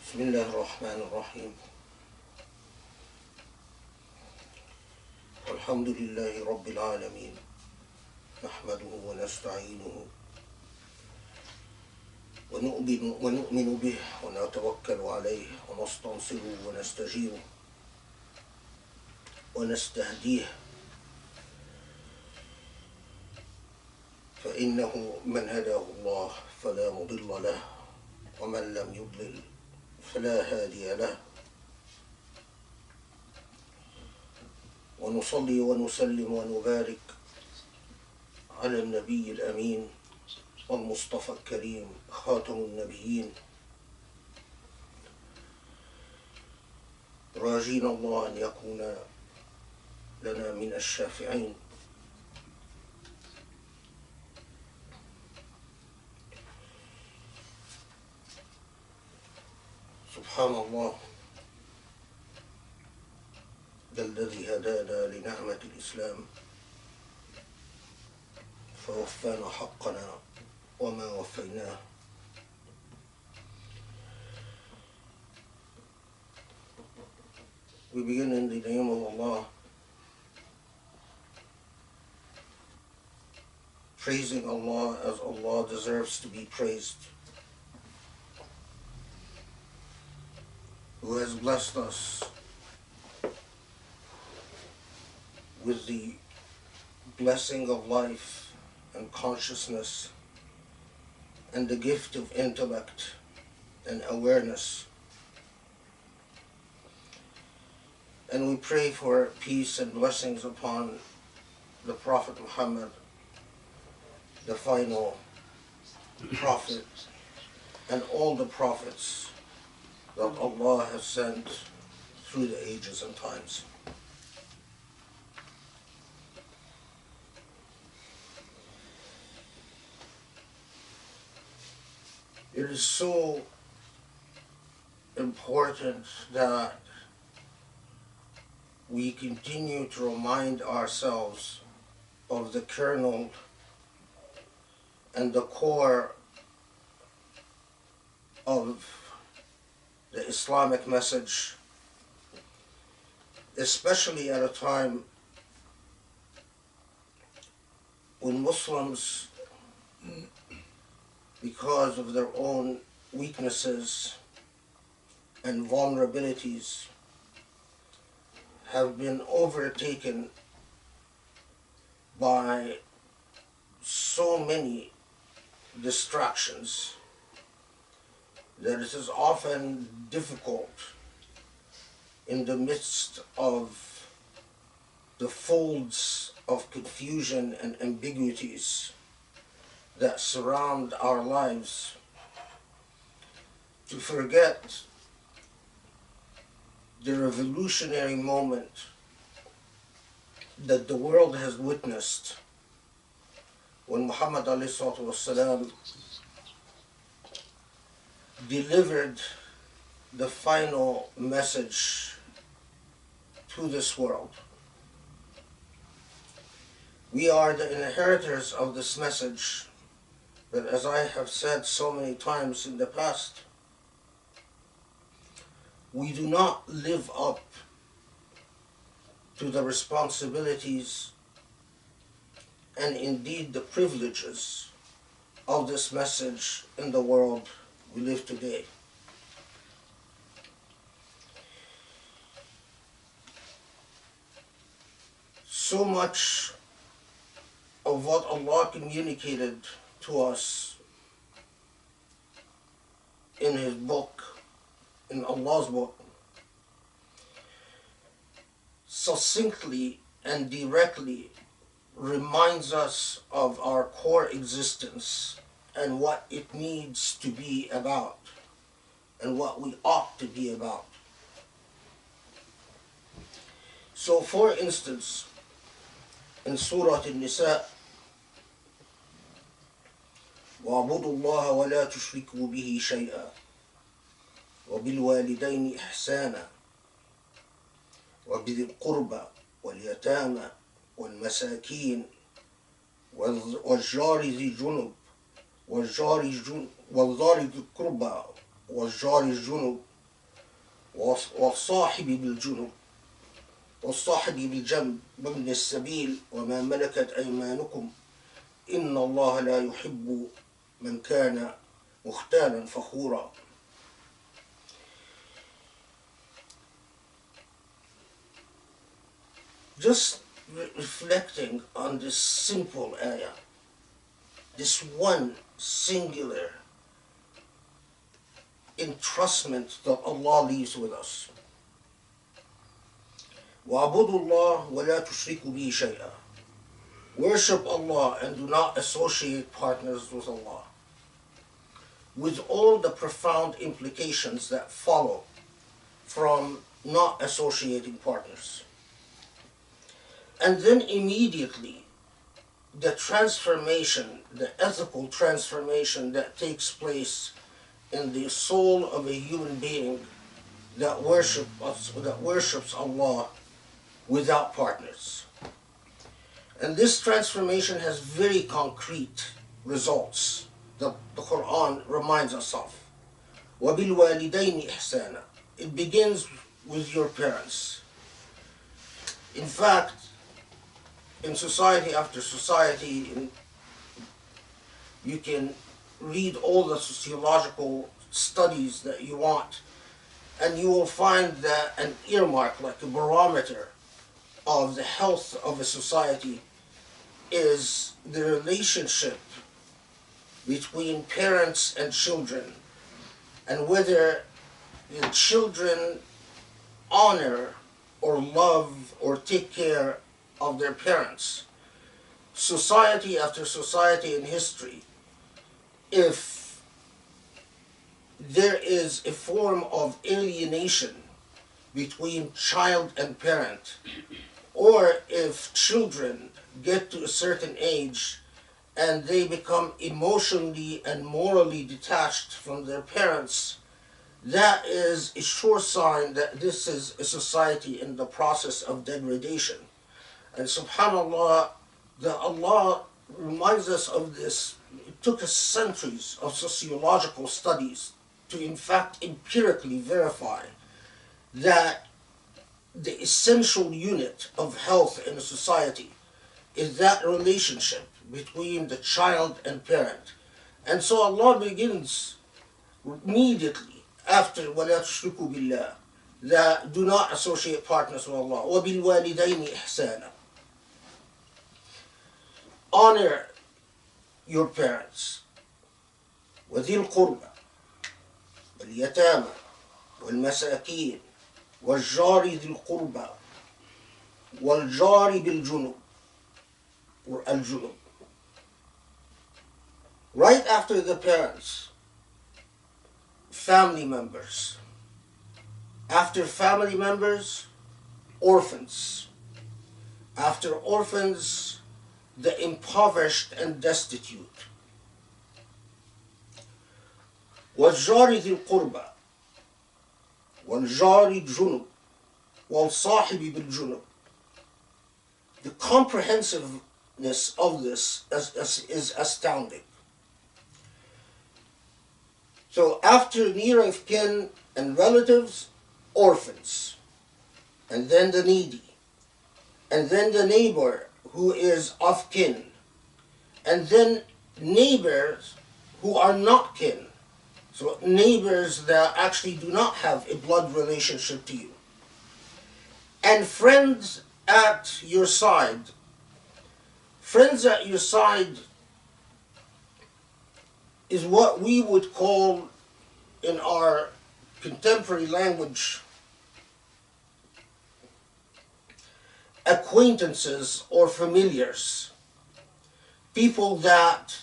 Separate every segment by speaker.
Speaker 1: بسم الله الرحمن الرحيم. الحمد لله رب العالمين، نحمده ونستعينه ونؤمن به ونتوكل عليه ونستنصره ونستجيره ونستهديه، فإنه من هداه الله فلا مضل له ومن لم يضلل فلا هادي له. ونصلي ونسلم ونبارك على النبي الأمين والمصطفى الكريم خاتم النبيين، راجين الله أن يكون لنا من الشافعين. سبحان الله الذي هدانا لنعمة الإسلام فوفانا حقنا وما وفيناه. We begin in the name of Allah, praising Allah as Allah deserves to be praised, who has blessed us with the blessing of life and consciousness and the gift of intellect and awareness. And we pray for peace and blessings upon the Prophet Muhammad, the final prophet, and all the prophets that Allah has sent through the ages and times. It is so important that we continue to remind ourselves of the kernel and the core of the Islamic message, especially at a time when Muslims, because of their own weaknesses and vulnerabilities, have been overtaken by so many distractions that it is often difficult in the midst of the folds of confusion and ambiguities that surround our lives to forget the revolutionary moment that the world has witnessed when Muhammad ﷺ delivered the final message to this world. We are the inheritors of this message, but as I have said so many times in the past, we do not live up to the responsibilities and indeed the privileges of this message in the world we live today. So much of what Allah communicated to us in His book, in Allah's book, succinctly and directly reminds us of our core existence and what it needs to be about and what we ought to be about. So, for instance, in Surah An-Nisa, وَاعْبُدُوا اللَّهَ وَلَا تُشْرِكُوا بِهِ شَيْئًا وَبِالْوَالِدَيْنِ إِحْسَانًا وبذي القربى واليتامى والمساكين والجار ذي الجنب والجار ذي القربى والجار الجنب والصاحب بالجنب والصاحب بالجنب وابن السبيل وما ملكت أيمانكم إن الله لا يحب من كان مختالا فخورا. Just reflecting on this simple ayah, this one singular entrustment that Allah leaves with us. وَعَبُدُوا اللَّهَ وَلَا تُشْرِكُوا بِهِ شَيْئًا. Worship Allah and do not associate partners with Allah, with all the profound implications that follow from not associating partners. And then immediately, the transformation, the ethical transformation that takes place in the soul of a human being that worships Allah without partners. And this transformation has very concrete results that the Quran reminds us of. وَبِالْوَالِدَيْنِ إِحْسَانًا. It begins with your parents. In fact, in society after society, you can read all the sociological studies that you want, and you will find that an earmark, like a barometer of the health of a society, is the relationship between parents and children, and whether the children honor or love or take care of their parents. Society after society in history, if there is a form of alienation between child and parent, or if children get to a certain age and they become emotionally and morally detached from their parents, that is a sure sign that this is a society in the process of degradation. And subhanAllah, that Allah reminds us of this. It took us centuries of sociological studies to in fact empirically verify that the essential unit of health in a society is that relationship between the child and parent. And so Allah begins immediately after وَلَا تُشْرِكُوا بِاللَّهِ, that do not associate partners with Allah. وَبِالْوَالِدَيْنِ إِحْسَانًا. Honor your parents. وَذِي الْقُرْبَى وَالْيَتَامَى وَالْمَسَاكِينَ وَالْجَارِ ذِي الْقُرْبَى وَالْجَارِ بِالْجُنُبِ, or al-junub. Right after the parents, family members. After family members, orphans. After orphans, the impoverished and destitute. وَالْجَارِ ذِي الْقُرْبَى وَالْجَارِ الْجُنُبِ وَالْصَاحِبِ بِالْجُنُبِ. The comprehensiveness of this is astounding. So after near of kin and relatives, orphans, and then the needy, and then the neighbor who is of kin, and then neighbors who are not kin. So neighbors that actually do not have a blood relationship to you. And friends at your side. Friends at your side is what we would call in our contemporary language acquaintances or familiars. People that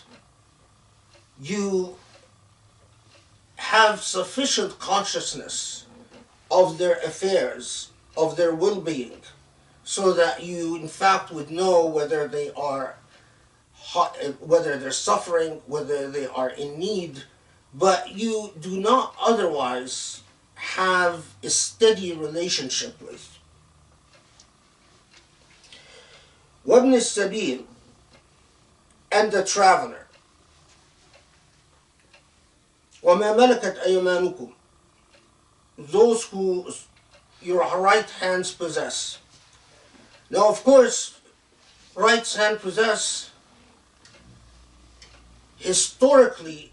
Speaker 1: you have sufficient consciousness of their affairs, of their well-being, so that you in fact would know whether they are whether they're suffering, whether they are in need, but you do not otherwise have a steady relationship with. وَابْنِ السَّبِيلِ, and the traveler. وَمَا مَلَكَتْ أَيْمَانُكُمْ, those who your right hands possess. Now, of course, right hand possess historically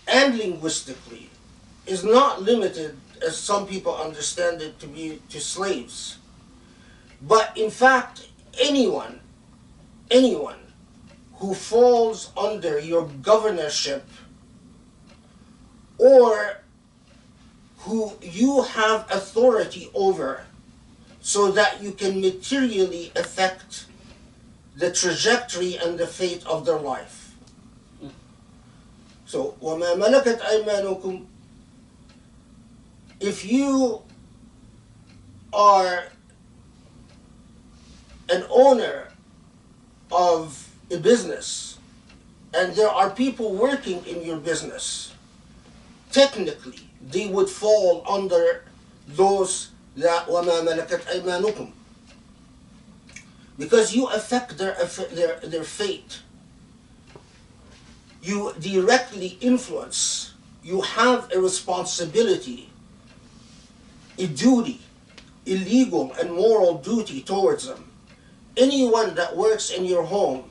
Speaker 1: and linguistically is not limited, as some people understand it, to be to slaves. But in fact, anyone who falls under your governorship or who you have authority over so that you can materially affect the trajectory and the fate of their life. So, وَمَا مَلَكَتْ أَيْمَانُكُمْ, if you are an owner of a business and there are people working in your business, technically they would fall under those that وَمَا مَلَكَتْ أَيْمَانُكُمْ, because you affect their fate. You directly influence. You have a responsibility, a duty, a legal and moral duty towards them. Anyone that works in your home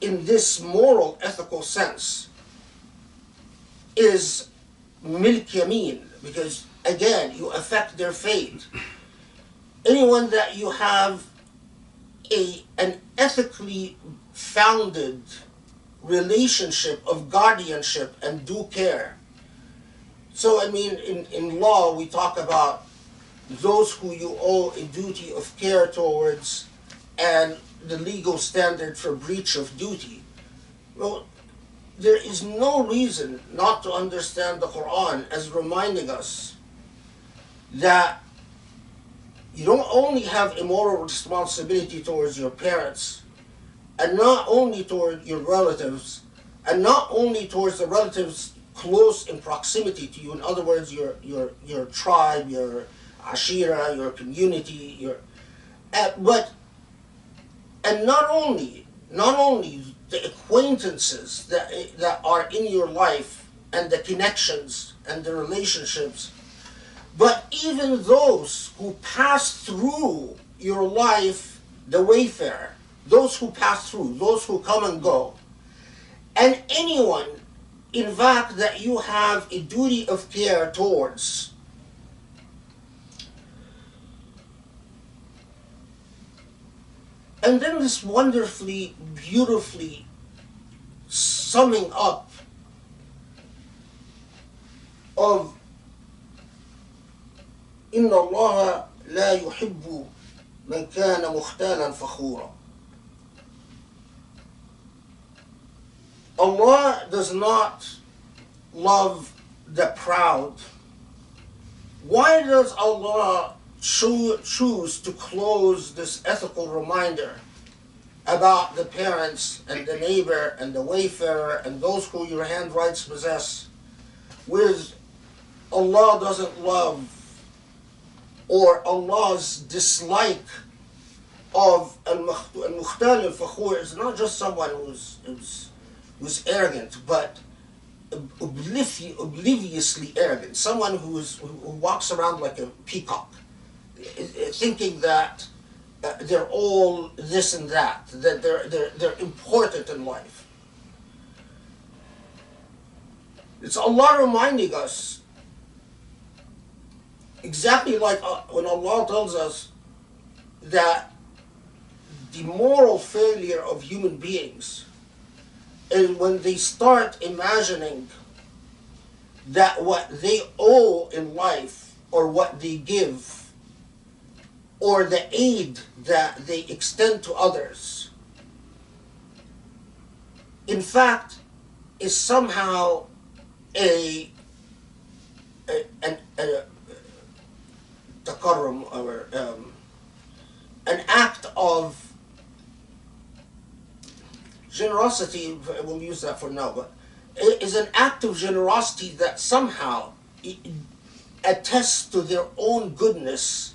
Speaker 1: in this moral, ethical sense is milk yamin, because again, you affect their fate. Anyone that you have an ethically founded relationship of guardianship and due care. So, I mean, in law, we talk about those who you owe a duty of care towards and the legal standard for breach of duty. Well, there is no reason not to understand the Quran as reminding us that you don't only have a moral responsibility towards your parents, and not only toward your relatives, and not only towards the relatives close in proximity to you, in other words, your tribe, your ashira, your community, and not only the acquaintances that are in your life and the connections and the relationships, but even those who pass through your life, the wayfarer, those who pass through, those who come and go, and anyone, in fact, that you have a duty of care towards. And then this wonderfully, beautifully summing up of إِنَّ اللَّهَ لَا يُحِبُّ مَنْ كَانَ مُخْتَالًا فَخُورًا. Allah does not love the proud. Why does Allah choose to close this ethical reminder about the parents and the neighbor and the wayfarer and those who your handwrites possess with Allah doesn't love, or Allah's dislike of al-mukhtal al-fakhur is not just someone who's arrogant, but obliviously arrogant, someone who walks around like a peacock, thinking that they're all this and that they're important in life. It's Allah reminding us, exactly like when Allah tells us that the moral failure of human beings is when they start imagining that what they owe in life, or what they give, or the aid that they extend to others, in fact, is somehow an taqarrum, or an act of generosity. We'll use that for now, but it is an act of generosity that somehow attests to their own goodness,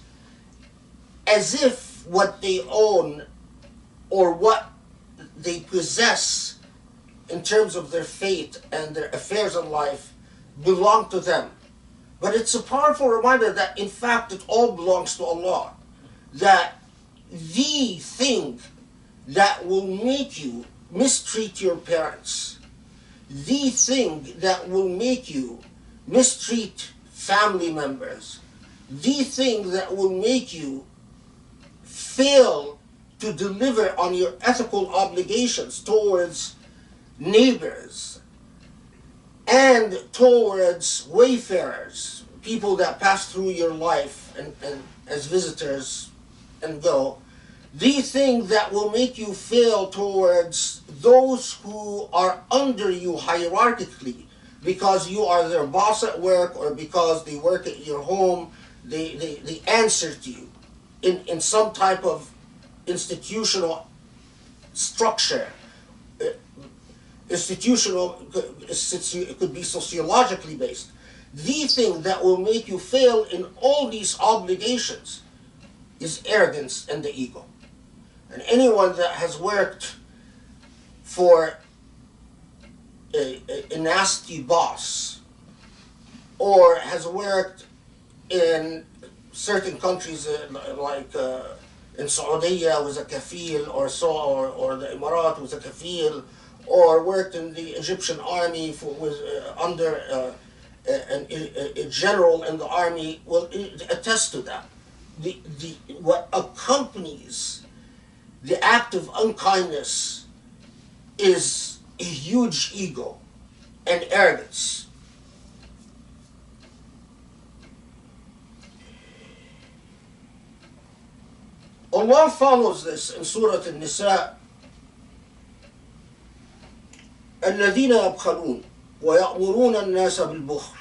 Speaker 1: as if what they own or what they possess in terms of their fate and their affairs in life belong to them. But it's a powerful reminder that in fact it all belongs to Allah. That the thing that will make you mistreat your parents, the thing that will make you mistreat family members, the thing that will make you fail to deliver on your ethical obligations towards neighbors and towards wayfarers, people that pass through your life and as visitors and go, the thing that will make you fail towards those who are under you hierarchically because you are their boss at work or because they work at your home, they answer to you in some type of institutional structure. It could be sociologically based. The thing that will make you fail in all these obligations is arrogance and the ego. And anyone that has worked for a nasty boss or has worked in certain countries like in Saudi was a kafil or the Emirat was a kafil, or worked in the Egyptian army under a general in the army will attest to that. What accompanies the act of unkindness is a huge ego and arrogance. Allah follows this in Surah An-Nisa. الذين يبخلون ويأمرون الناس بالبخل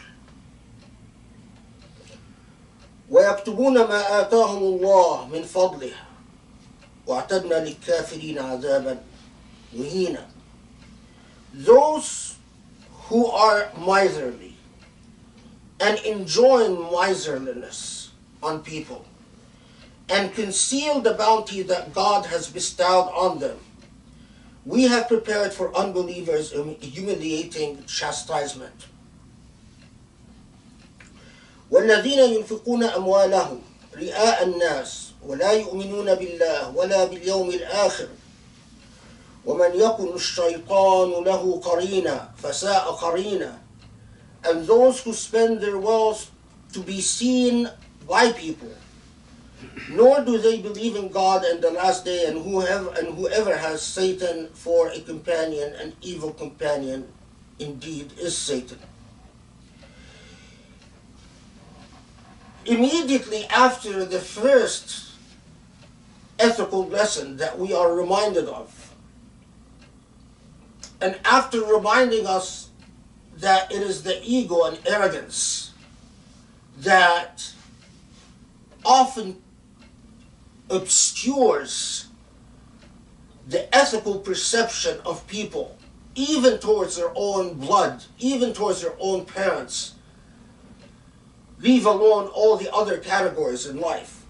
Speaker 1: ويكتبون ما آتاهم الله من فضله وَأَعْتَدْنَا لِلْكَافِرِينَ عَذَابًا مُهِينًا. Those who are miserly and enjoin miserliness on people and conceal the bounty that God has bestowed on them, we have prepared for unbelievers a humiliating chastisement. وَالَّذِينَ يُنْفِقُونَ أَمْوَالَهُمْ رِئَاءَ النَّاسِ وَلَا يُؤْمِنُونَ بِاللَّهِ وَلَا بِالْيَوْمِ الْآخِرِ وَمَنْ يَكُنْ الشَّيْطَانُ لَهُ قَرِينًا فَسَاءَ قَرِينًا. And those who spend their wealth to be seen by people, nor do they believe in God and the last day, and whoever has Satan for a companion, an evil companion indeed is Satan. Immediately after the first ethical lesson that we are reminded of, and after reminding us that it is the ego and arrogance that often obscures the ethical perception of people, even towards their own blood, even towards their own parents, leave alone all the other categories in life.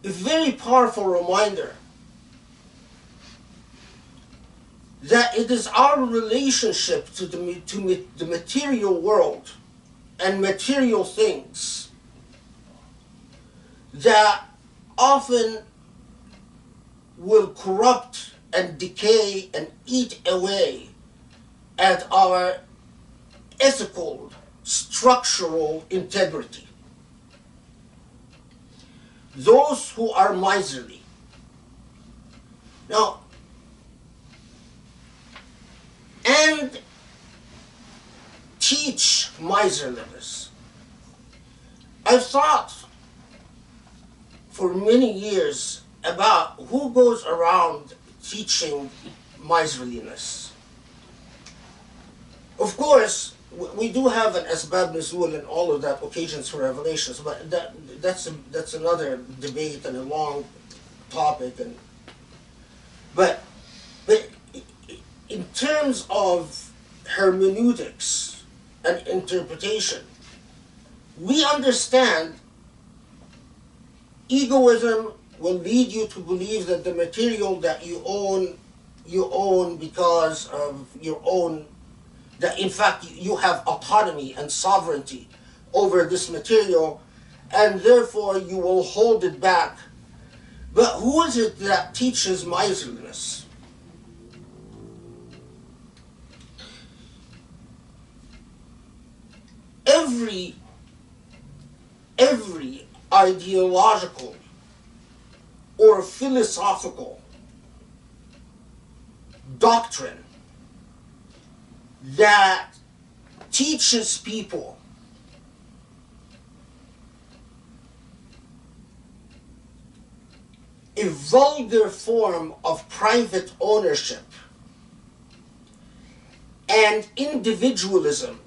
Speaker 1: A very powerful reminder that it is our relationship to the material world and material things that often will corrupt and decay and eat away at our ethical, structural integrity. Those who are miserly. Now, and teach miserliness. I've thought for many years about who goes around teaching miserliness. Of course, we do have an asbab nuzul and all of that, occasions for revelations, but that's another debate and a long topic. But in terms of hermeneutics and interpretation, we understand egoism will lead you to believe that the material that you own because of your own that in fact you have autonomy and sovereignty over this material, and therefore you will hold it back. But who is it that teaches miserliness? Every ideological or philosophical doctrine that teaches people a vulgar form of private ownership and individualism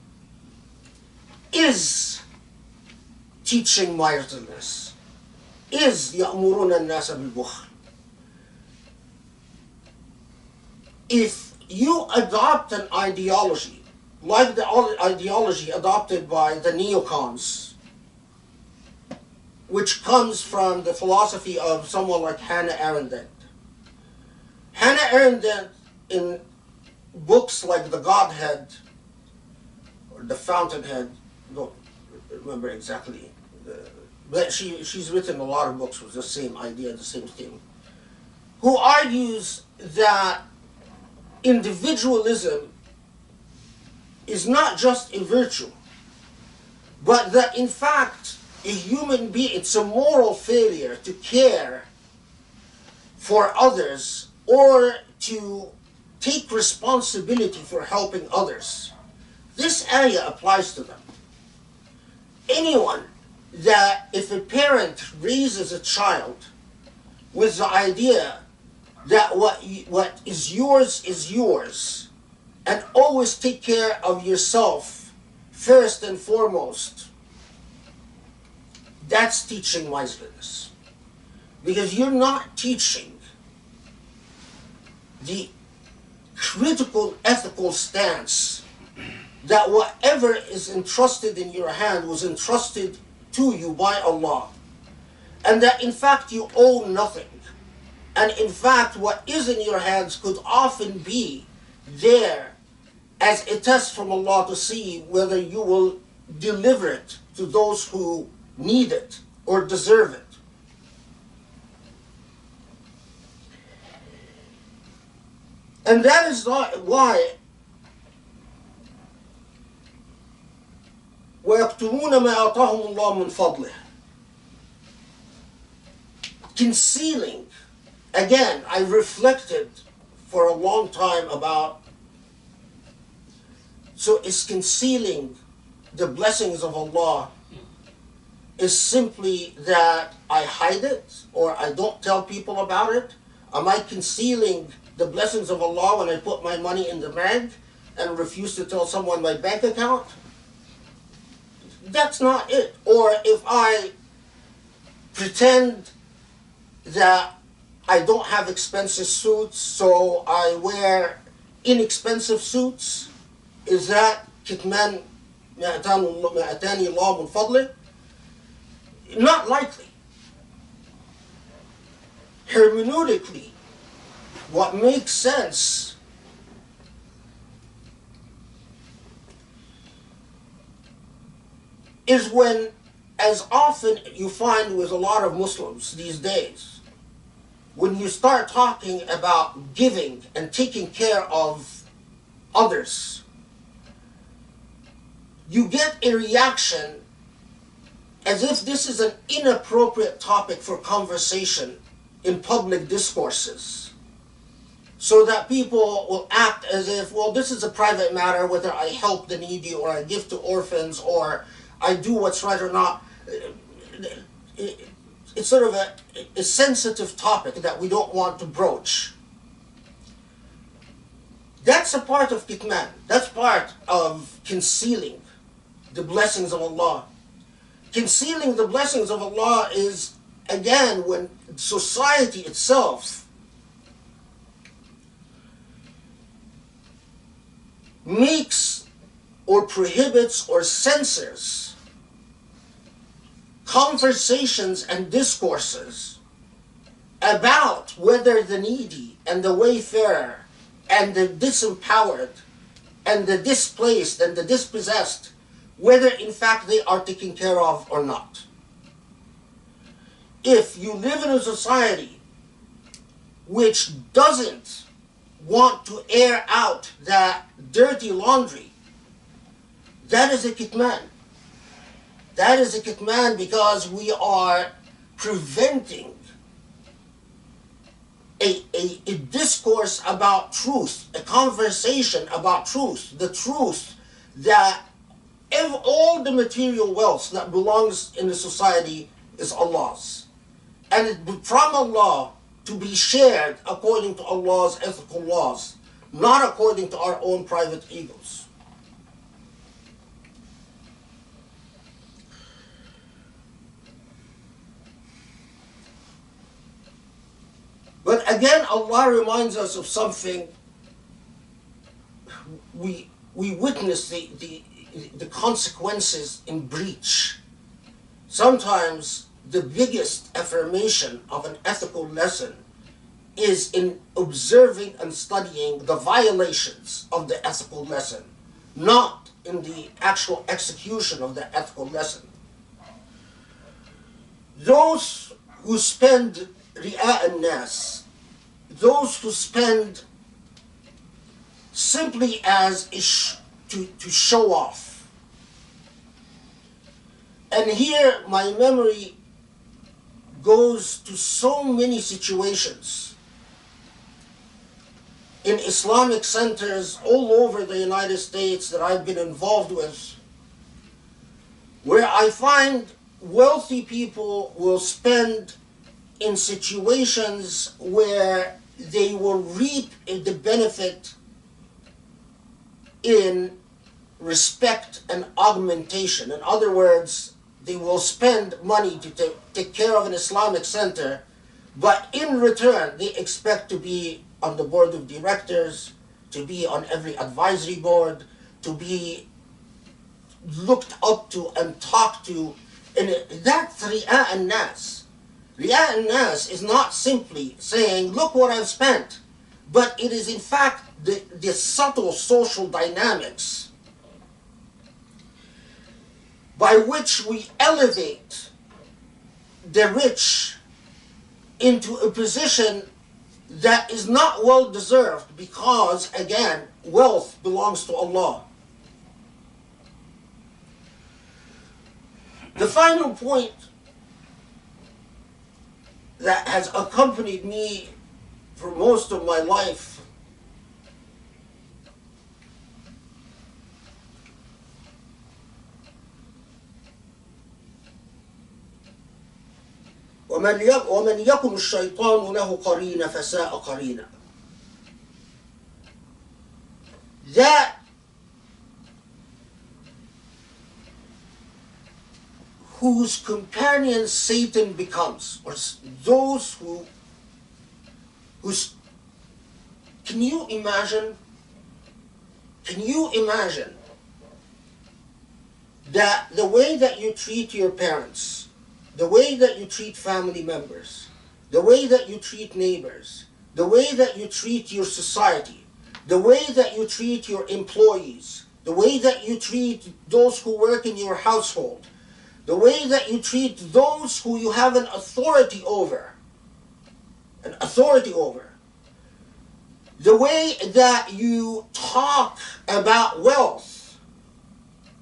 Speaker 1: is teaching miserliness, is يَأْمُرُونَ النَّاسَ بِالْبُخْلِ. If you adopt an ideology, like the ideology adopted by the neocons, which comes from the philosophy of someone like Hannah Arendt. Hannah Arendt, in books like The Godhead, or The Fountainhead, I don't remember exactly, but she's written a lot of books with the same idea, the same thing, who argues that individualism is not just a virtue, but that in fact a human being, it's a moral failure to care for others or to take responsibility for helping others. This ayah applies to them. Anyone that, if a parent raises a child with the idea that what is yours, and always take care of yourself first and foremost, that's teaching miserliness. Because you're not teaching the critical ethical stance that whatever is entrusted in your hand was entrusted to you by Allah, and that in fact you own nothing, and in fact what is in your hands could often be there as a test from Allah to see whether you will deliver it to those who need it or deserve it. And that is not why وَيَكْتُمُونَ مَا آتَاهُمُ اللَّهُ مِنْ فَضْلِهِ. Concealing. Again, I reflected for a long time about, so is concealing the blessings of Allah is simply that I hide it or I don't tell people about it? Am I concealing the blessings of Allah when I put my money in the bank and refuse to tell someone my bank account? That's not it. Or if I pretend that I don't have expensive suits, so I wear inexpensive suits, is that kitman ما أتاني الله من فضله? Not likely. Hermeneutically, what makes sense is when, as often you find with a lot of Muslims these days, when you start talking about giving and taking care of others, you get a reaction as if this is an inappropriate topic for conversation in public discourses, so that people will act as if, well, this is a private matter, whether I help the needy or I give to orphans or I do what's right or not. It's sort of a sensitive topic that we don't want to broach. That's a part of kitman. That's part of concealing the blessings of Allah. Concealing the blessings of Allah is, again, when society itself makes or prohibits or censors conversations and discourses about whether the needy and the wayfarer and the disempowered and the displaced and the dispossessed, whether in fact they are taken care of or not. If you live in a society which doesn't want to air out that dirty laundry, that is a kitman. That is a kitman, because we are preventing a discourse about truth, a conversation about truth, the truth that all the material wealth that belongs in the society is Allah's. And it's from Allah to be shared according to Allah's ethical laws, not according to our own private egos. But again, Allah reminds us of something. We witness the consequences in breach. Sometimes the biggest affirmation of an ethical lesson is in observing and studying the violations of the ethical lesson, not in the actual execution of the ethical lesson. Those who spend ri'a an-nas, those who spend simply as to show off. And here my memory goes to so many situations in Islamic centers all over the United States that I've been involved with, where I find wealthy people will spend in situations where they will reap the benefit in respect and augmentation. In other words, they will spend money to take care of an Islamic center, but in return they expect to be on the board of directors, to be on every advisory board, to be looked up to and talked to. And that's ri'a an-nas. Ri'a an-nas is not simply saying, look what I've spent, but it is in fact the subtle social dynamics by which we elevate the rich into a position that is not well deserved, because, again, wealth belongs to Allah. The final point that has accompanied me for most of my life ومن يكن الشيطان له قرين فساء قرينا. That whose companion Satan becomes, or those whose, can you imagine that the way that you treat your parents, the way that you treat family members, the way that you treat neighbors, the way that you treat your society, the way that you treat your employees, the way that you treat those who work in your household, the way that you treat those who you have an authority over, the way that you talk about wealth,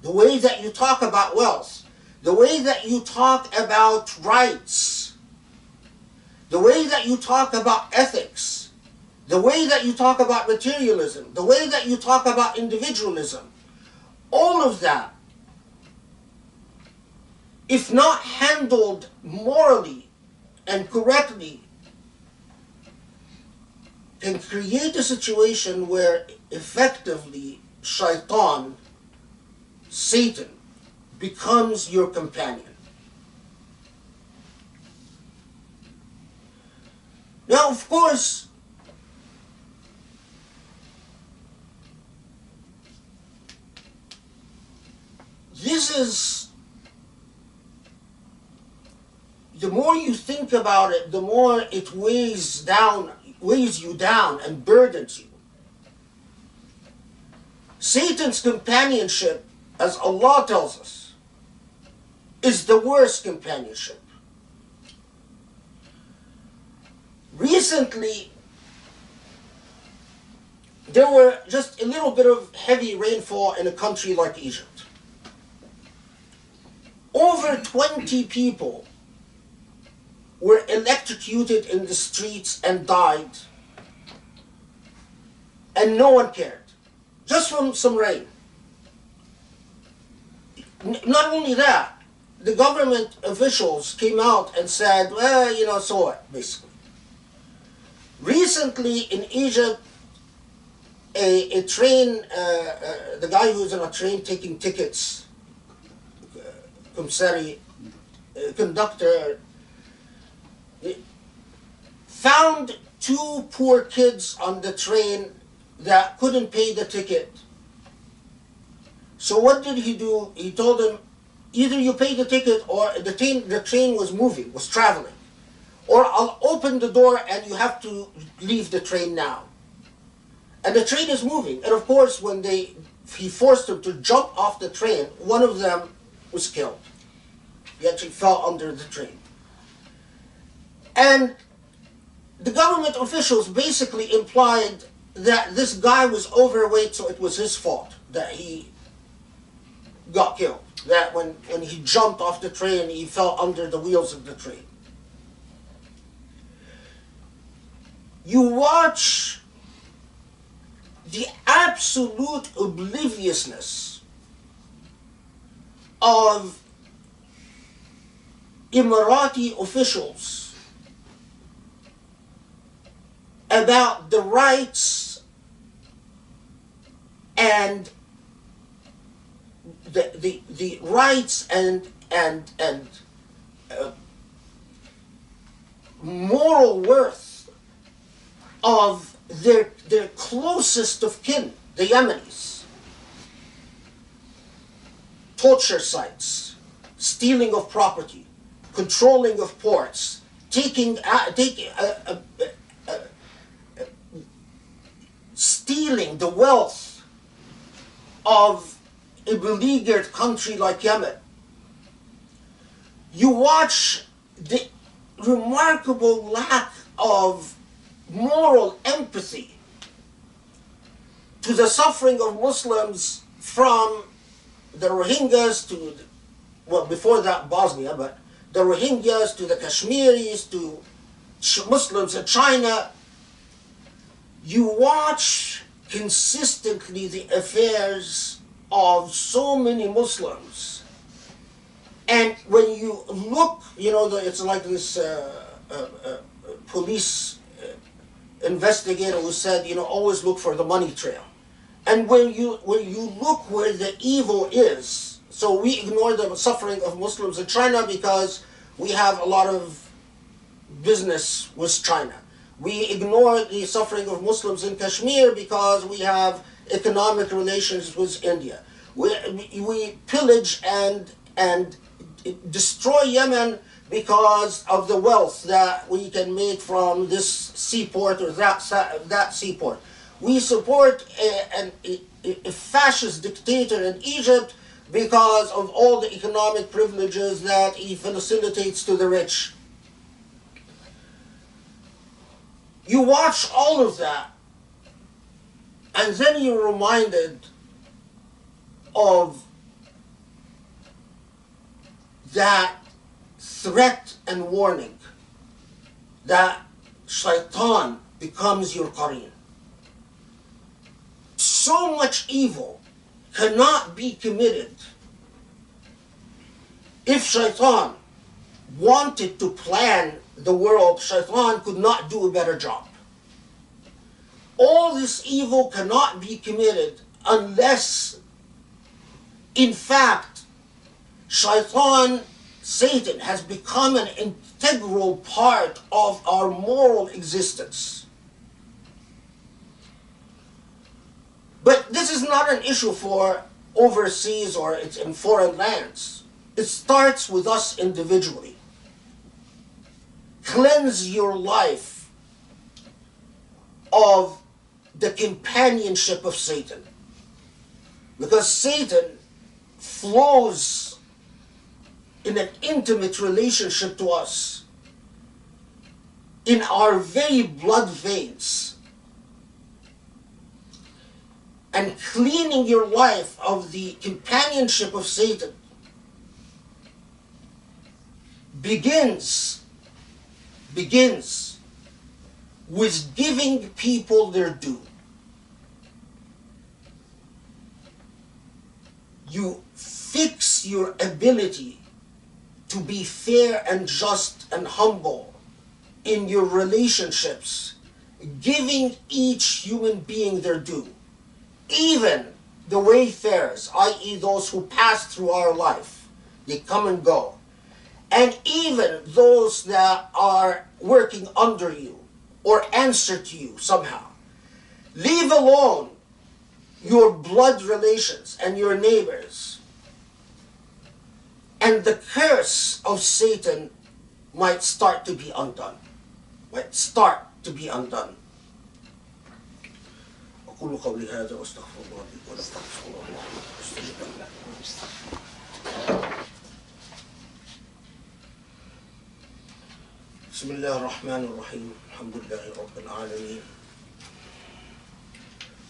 Speaker 1: the way that you talk about rights, the way that you talk about ethics, the way that you talk about materialism, the way that you talk about individualism, all of that, if not handled morally and correctly, can create a situation where effectively shaitan, Satan, becomes your companion. Now, of course, this is, the more you think about it, the more it weighs you down and burdens you. Satan's companionship, as Allah tells us, is the worst companionship. Recently, there were just a little bit of heavy rainfall in a country like Egypt. Over 20 people were electrocuted in the streets and died, and no one cared, just from some rain. Not only that, the government officials came out and said, well, so what, basically. Recently in Egypt, a train, the guy who's on a train taking tickets, commissary, conductor, found two poor kids on the train that couldn't pay the ticket. So what did he do? He told them, either you pay the ticket or the train was moving, was traveling, or I'll open the door and you have to leave the train now. And the train is moving. And of course, when he forced them to jump off the train, one of them was killed. He actually fell under the train. And the government officials basically implied that this guy was overweight, so it was his fault that he got killed. That when he jumped off the train, he fell under the wheels of the train. You watch the absolute obliviousness of Emirati officials about the rights and the rights and moral worth of their closest of kin, the Yemenis. Torture sites, stealing of property, controlling of ports, stealing the wealth of a beleaguered country like Yemen. You watch the remarkable lack of moral empathy to the suffering of Muslims, from the Rohingyas to, well, before that Bosnia, but the Rohingyas to the Kashmiris to Muslims in China. You watch consistently the affairs of so many Muslims, and when you look, it's like this police investigator who said, always look for the money trail. And when you look where the evil is, so we ignore the suffering of Muslims in China because we have a lot of business with China. We ignore the suffering of Muslims in Kashmir because we have economic relations with India. We pillage and destroy Yemen because of the wealth that we can make from this seaport or that seaport. We support a fascist dictator in Egypt because of all the economic privileges that he facilitates to the rich. You watch all of that, and then you're reminded of that threat and warning that shaitan becomes your qareen. So much evil cannot be committed. If shaitan wanted to plan the world, shaitan could not do a better job. All this evil cannot be committed unless, in fact, shaitan, Satan, has become an integral part of our moral existence. But this is not an issue for overseas or it's in foreign lands. It starts with us individually. Cleanse your life of the companionship of Satan. Because Satan flows in an intimate relationship to us in our very blood veins. And cleaning your life of the companionship of Satan begins with giving people their due. You fix your ability to be fair and just and humble in your relationships, giving each human being their due. Even the wayfarers, i.e. those who pass through our life, they come and go. And even those that are working under you or answer to you somehow. Leave alone your blood relations and your neighbors. And the curse of Satan might start to be undone. أقول قولي هذا وأستغفر الله لي ولكم. بسم الله الرحمن الرحيم الحمد لله رب العالمين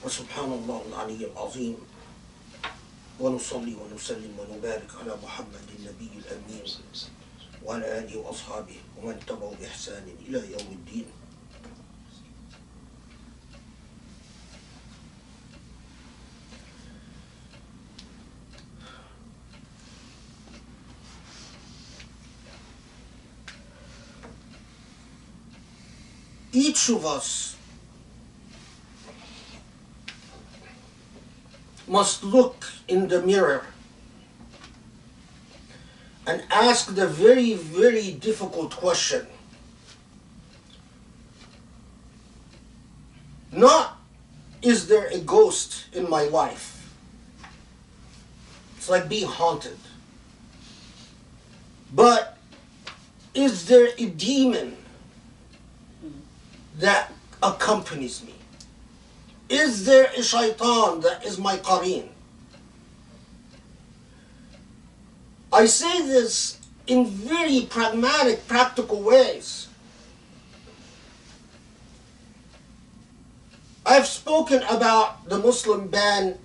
Speaker 1: وسبحان الله العلي العظيم ونصلي ونسلم ونبارك على محمد النبي الأمين وعلى آله وأصحابه ومن تبعوا بإحسان إلى يوم الدين. Each of us must look in the mirror and ask the very, very difficult question. Not, is there a ghost in my life? It's like being haunted. But is there a demon that accompanies me? Is there a shaitan that is my qareen? I say this in very pragmatic, practical ways. I've spoken about the Muslim ban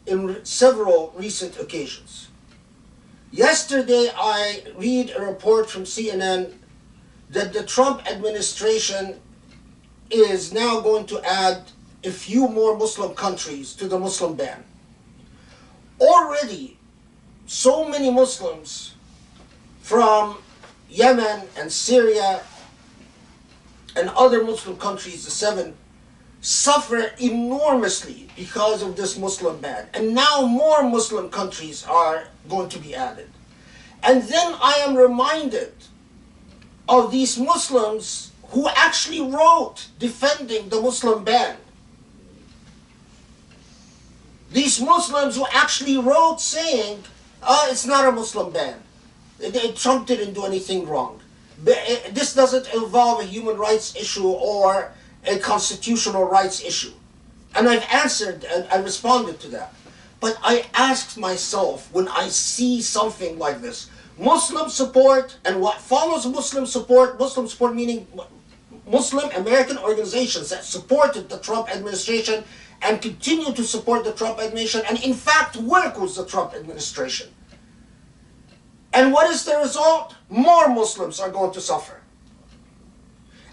Speaker 1: in several recent occasions. Yesterday, I read a report from CNN that the Trump administration is now going to add a few more Muslim countries to the Muslim ban. Already, so many Muslims from Yemen and Syria and other Muslim countries, the 7, suffer enormously because of this Muslim ban. And now more Muslim countries are going to be added. And then I am reminded of these Muslims who actually wrote defending the Muslim ban. These Muslims who actually wrote saying, it's not a Muslim ban. Trump didn't do anything wrong. This doesn't involve a human rights issue or a constitutional rights issue. And I've answered and I responded to that. But I asked myself, when I see something like this, Muslim support and what follows Muslim support meaning Muslim American organizations that supported the Trump administration and continue to support the Trump administration and in fact work with the Trump administration. And what is the result? More Muslims are going to suffer.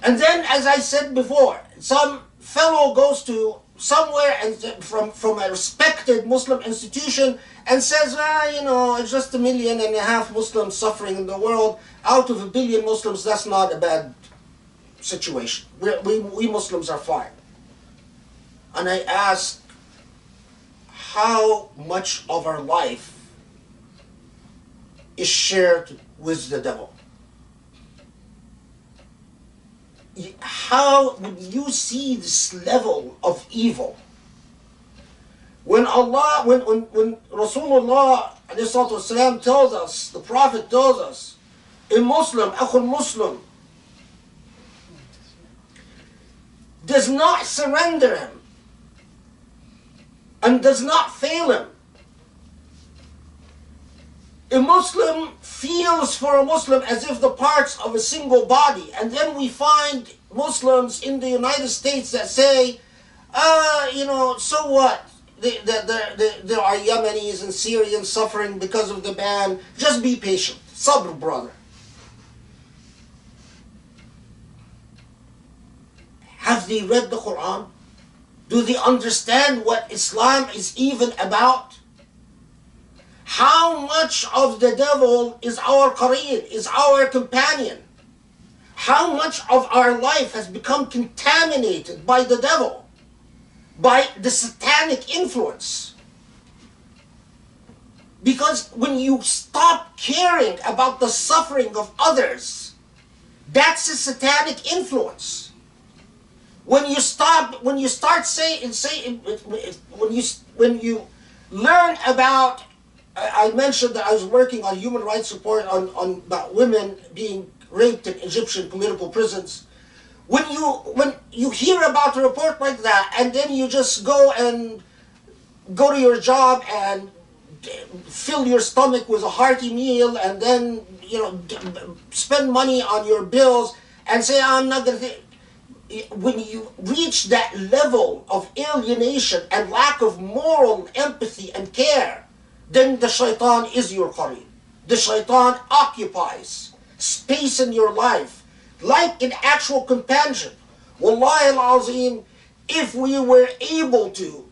Speaker 1: And then, as I said before, some fellow goes to somewhere and from a respected Muslim institution and says, it's just 1.5 million Muslims suffering in the world. Out of 1 billion Muslims, that's not a bad situation. We Muslims are fine. And I ask, how much of our life is shared with the devil? How would you see this level of evil? When Rasulullah ﷺ tells us, the Prophet tells us, a Muslim, akhul Muslim, does not surrender him and does not fail him A Muslim feels for a Muslim as if the parts of a single body. And then we find Muslims in the United States that say, so what? There are Yemenis and Syrians suffering because of the ban. Just be patient. Sabr, brother. Have they read the Quran? Do they understand what Islam is even about? How much of the devil is our qareen, is our companion? How much of our life has become contaminated by the devil, by the satanic influence? Because when you stop caring about the suffering of others, that's a satanic influence. When you learn about, I mentioned that I was working on human rights report on about women being raped in Egyptian political prisons. When you hear about a report like that, and then you just go to your job and fill your stomach with a hearty meal, and then spend money on your bills and say, I'm not going to. When you reach that level of alienation and lack of moral empathy and care, then the shaitan is your qareen. The shaitan occupies space in your life like an actual companionship. Wallahi al-azim, if we were able to,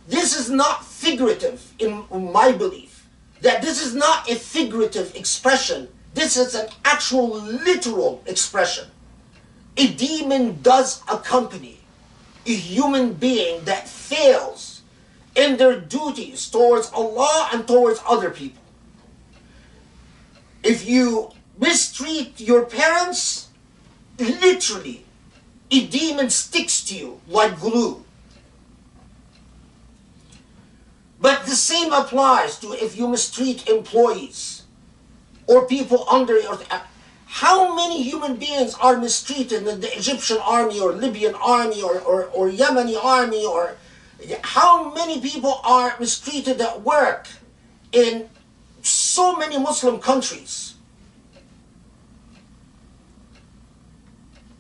Speaker 1: this is not figurative in my belief, that this is not a figurative expression, this is an actual literal expression. A demon does accompany a human being that fails in their duties towards Allah and towards other people. If you mistreat your parents, literally, a demon sticks to you like glue. But the same applies to if you mistreat employees or people under your... How many human beings are mistreated in the Egyptian army or Libyan army or Yemeni army, or how many people are mistreated at work in so many Muslim countries?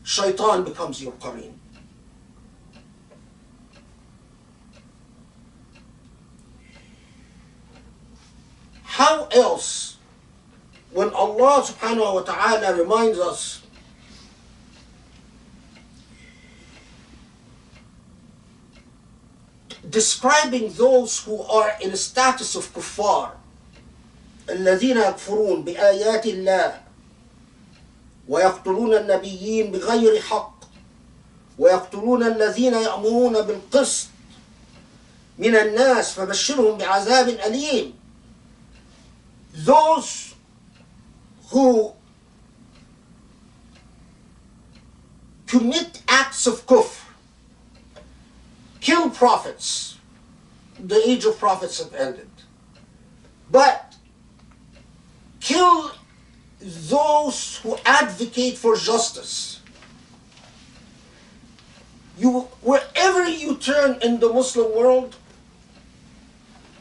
Speaker 1: Shaitan becomes your qareen. How else, when Allah subhanahu wa ta'ala reminds us describing those who are in a status of kuffar, الذين يكفرون بآيات الله ويقتلون النبيين بغير حق ويقتلون الذين يأمرون بالقسط من الناس فبشرهم بعذاب أليم. Those who commit acts of kufr, kill prophets, the age of prophets have ended, but kill those who advocate for justice. Wherever you turn in the Muslim world,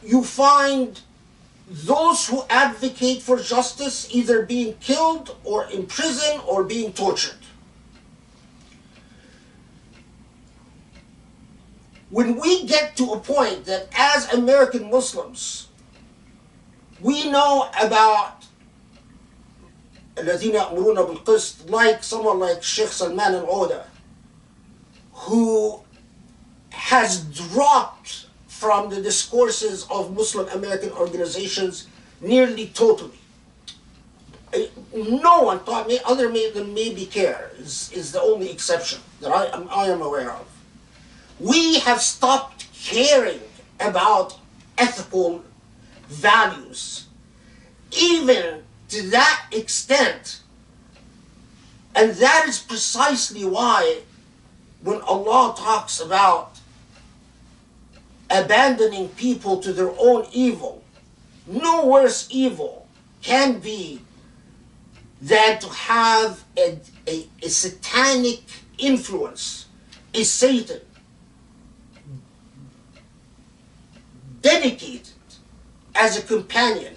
Speaker 1: you find those who advocate for justice either being killed or in prison or being tortured. When we get to a point that as American Muslims, we know about الذين يأمرون بالقسط, like someone like Sheikh Salman al-Oda, who has dropped from the discourses of Muslim American organizations nearly totally. No one thought, other than maybe CARE is the only exception that I am aware of. We have stopped caring about ethical values, even to that extent. And that is precisely why when Allah talks about abandoning people to their own evil, no worse evil can be than to have a satanic influence, a Satan dedicated as a companion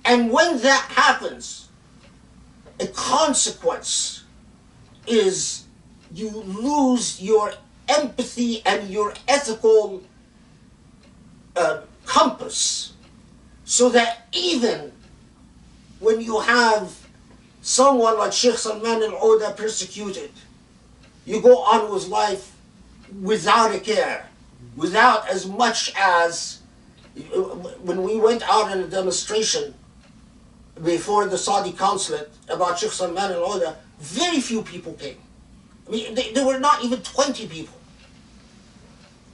Speaker 1: And when that happens, a consequence is you lose your empathy and your ethical compass, so that even when you have someone like Sheikh Salman al-Oda persecuted, you go on with life without a care, without as much as when we went out in a demonstration before the Saudi consulate about Sheikh Salman al-Oda, very few people came. I mean, there were not even 20 people.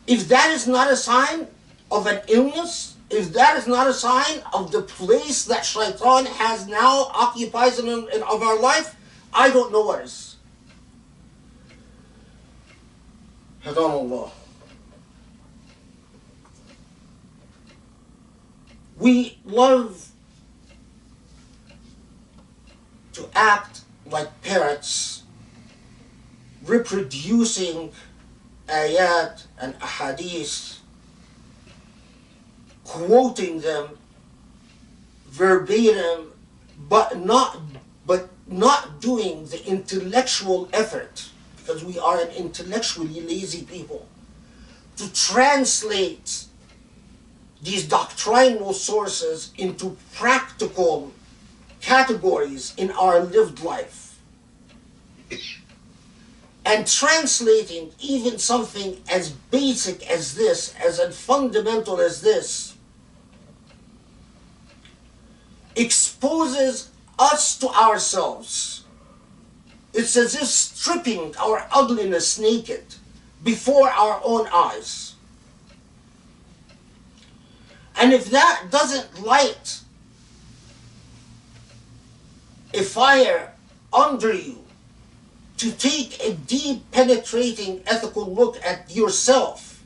Speaker 1: If that is not a sign of an illness, if that is not a sign of the place that shaitan has now occupies in of our life, I don't know what is. Hadanallah. We love to act like parrots, reproducing ayat and ahadith, quoting them verbatim, but not doing the intellectual effort, because we are an intellectually lazy people, to translate these doctrinal sources into practical categories in our lived life. And translating even something as basic as this, as fundamental as this, exposes us to ourselves. It's as if stripping our ugliness naked before our own eyes. And if that doesn't light a fire under you to take a deep, penetrating, ethical look at yourself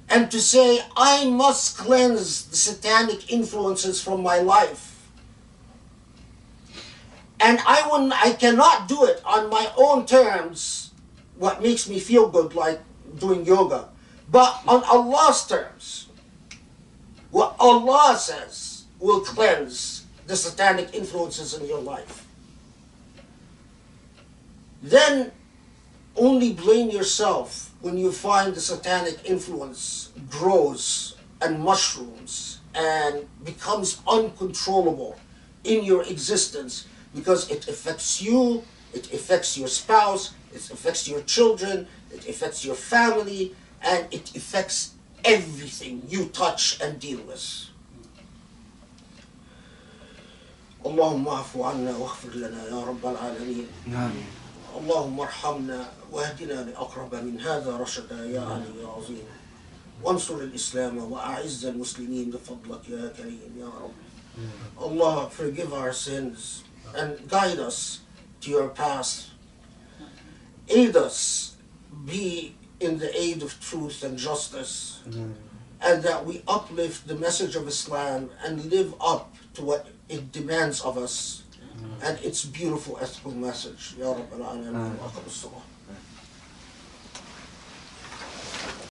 Speaker 1: and to say, I must cleanse the satanic influences from my life. And I cannot do it on my own terms, what makes me feel good, like doing yoga, but on Allah's terms. What Allah says will cleanse the satanic influences in your life. Then only blame yourself when you find the satanic influence grows and mushrooms and becomes uncontrollable in your existence, because it affects you, it affects your spouse, it affects your children, it affects your family, and it affects everything you touch and deal with. اللهم اعف عنا واغفر لنا يا رب العالمين. آمين. اللهم ارحمنا واهدنا لأقرب من هذا رشدا يا علي يا عظيم. وانصر الإسلام وأعز المسلمين بفضلك يا كريم يا رب. Allah, forgive our sins and guide us to your path. Aid us, be in the aid of truth and justice, and that we uplift the message of Islam and live up to what it demands of us and its beautiful ethical message. Ya Rabbil Alameen.